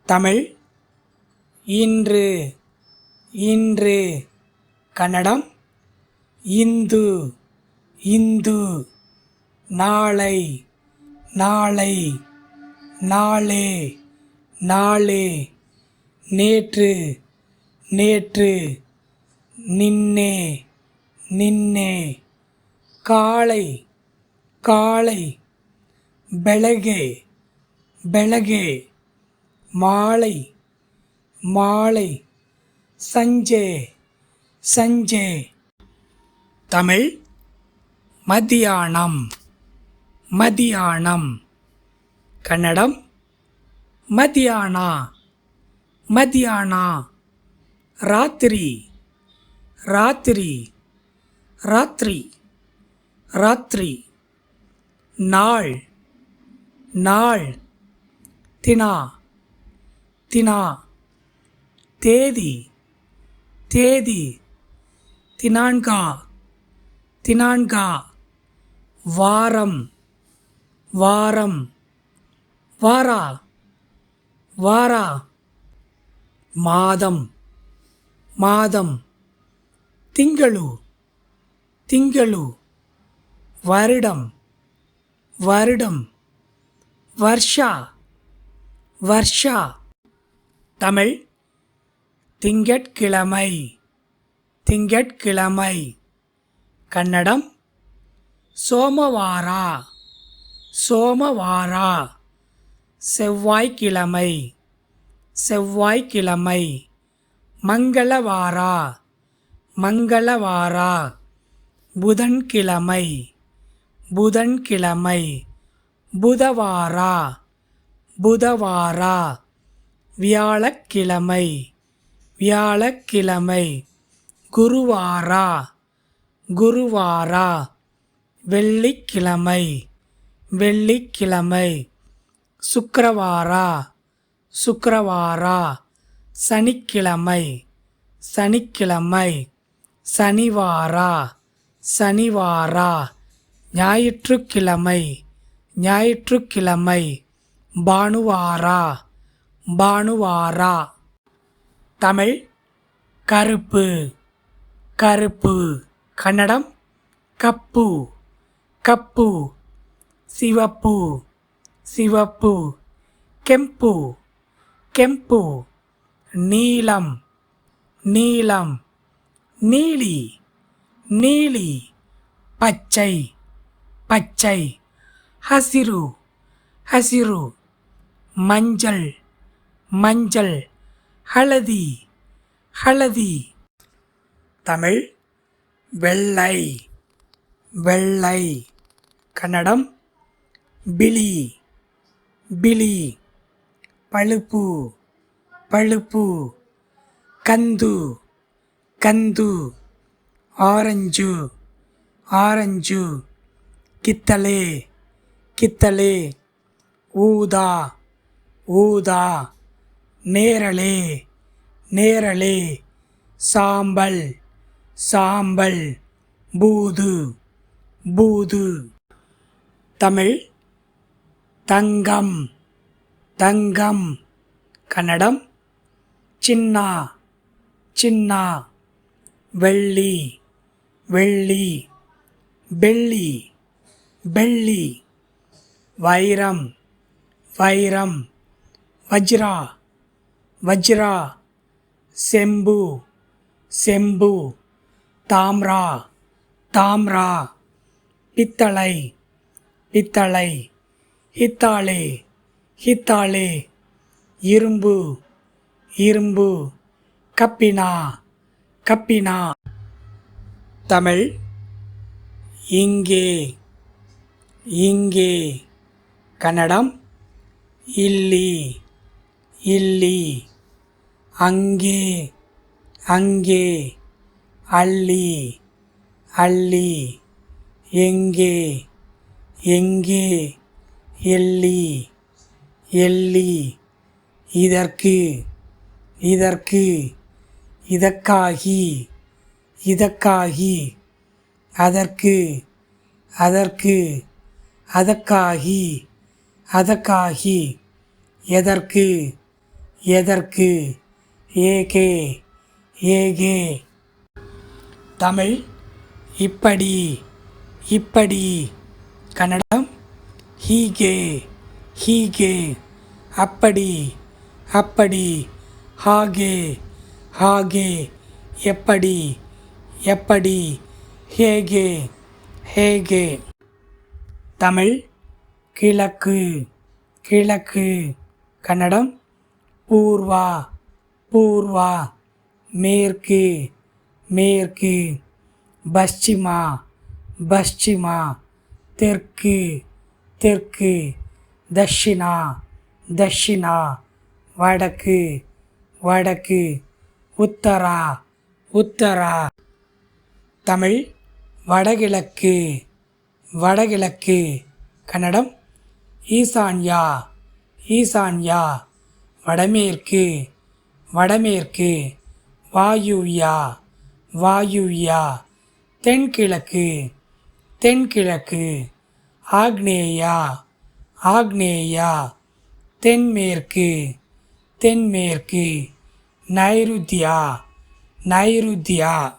தமிழ் இன்று இன்று. கன்னடம் இந்து இந்து. நாளை நாளை நாளே நாளே. நேற்று நேற்று. நின்னே ನಿನ್ನೆ. ಕಾಳೆ ಕಾಳೆ. ಬೆಳಗ್ಗೆ ಬೆಳಗ್ಗೆ. மாலை மாலை. ಸಂಜೆ ಸಂಜೆ. தமிழ் மத்தியானம் மத்தியானம். கன்னடம் மத்தியான மத்தியான. ராத்திரி ராத்திரி ராத்திரி ராத்திரி. நாள் நாள். தினா தினா. தேதி தேதி. தினான்கா தினான்கா. வாரம் வாரம். வாரா வாரா. மாதம் மாதம். ತಿಂಗಳು ತಿಂಗಳು. வருடம் வருடம். வருஷா வருஷா. தமிழ் திங்கட்கிழமை திங்கட்கிழமை. கன்னடம் சோமவார சோமவார. செவ்வாய்க்கிழமை செவ்வாய்க்கிழமை. மங்களவார மங்களவார. புதன்கிழமை புதன்கிழமை. புதவார புதவார. வியாழக்கிழமை வியாழக்கிழமை. குருவார குருவார. வெள்ளிக்கிழமை வெள்ளிக்கிழமை. சுக்கிரவார சுக்கிரவார. சனிக்கிழமை சனிக்கிழமை. சனிவார சனிவார. ஞாயிற்றுக்கிழமை ஞாயிற்றுக்கிழமை. பானுவார பானுவார. தமிழ் கருப்பு கருப்பு. Kannada cup cup. சிவப்பு சிவப்பு. ಕೆಂಪು ಕೆಂಪು. நீலம் நீலம். நீலி நீலி. பச்சை பச்சை. ಹಸಿರು ಹಸಿರು. மஞ்சள் மஞ்சள். ஹளதி ஹளதி. தமிழ் வெள்ளை வெள்ளை. கன்னடம் ಬಿಳಿ ಬಿಳಿ. பழுப்பு பழுப்பு. ಕಂದು ಕಂದು. Orange orange. ಕಿತ್ತಳೆ ಕಿತ್ತಳೆ. ஊதா ஊதா. நேரளே நேரளே. சாம்பல் சாம்பல். பூது பூது. தமிழ் தங்கம் தங்கம். கன்னடம் சின்ன சின்ன. வெள்ளி வெள்ளி. ಬೆಳ್ಳಿ ಬೆಳ್ಳಿ. வைரம் வைரம். ವಜ್ರ ವಜ್ರ. செம்பு செம்பு. தாம்ர தாಮ್ರ. பித்தளை பித்தளை. ಹಿತ್ತಾಳೆ ಹಿತ್ತಾಳೆ. இரும்பு இரும்பு. கப்பினா கப்பினா. தமிழ் இங்கே இங்கே. கன்னடம் ಇಲ್ಲಿ ಇಲ್ಲಿ. அங்கே அங்கே. அள்ளி அள்ளி. எங்கே எங்கே. எள்ளி எள்ளி. இதற்கு இதற்கு. இதற்காகி இதற்காகி. அதற்கு அதற்கு. அதற்காகி அதற்காகி. எதற்கு எதற்கு, ஏகே, ஏகே. தமிழ் இப்படி, இப்படி. கன்னடம் ஹீகே, ஹீகே. அப்படி, அப்படி. ಹಾಗೆ, ಹಾಗೆ. எப்படி, எப்படி. ಹೇಗೆ, ಹೇಗೆ. தமிழ் கிழக்கு, கிழக்கு. கன்னடம் பூர்வா, பூர்வா. மேற்கு, மேற்கு. பஸ்சிமா, பஸ்சிமா. தெற்கு, தெற்கு. தட்சிணா, தட்சிணா. வடக்கு, வடக்கு. உத்தரா, உத்தரா. தமிழ் வடகிழக்கு, வடகிழக்கு. கன்னடம் ஈசான்யா, ஈசான்யா. வடமேற்கு, வடமேற்கு. வாயுவ்யா, வாயுவ்யா. தென்கிழக்கு, தென்கிழக்கு. ஆக்னேயா, ஆக்னேயா. தென்மேற்கு, தென்மேற்கு. நைருத்யா, நைருத்யா.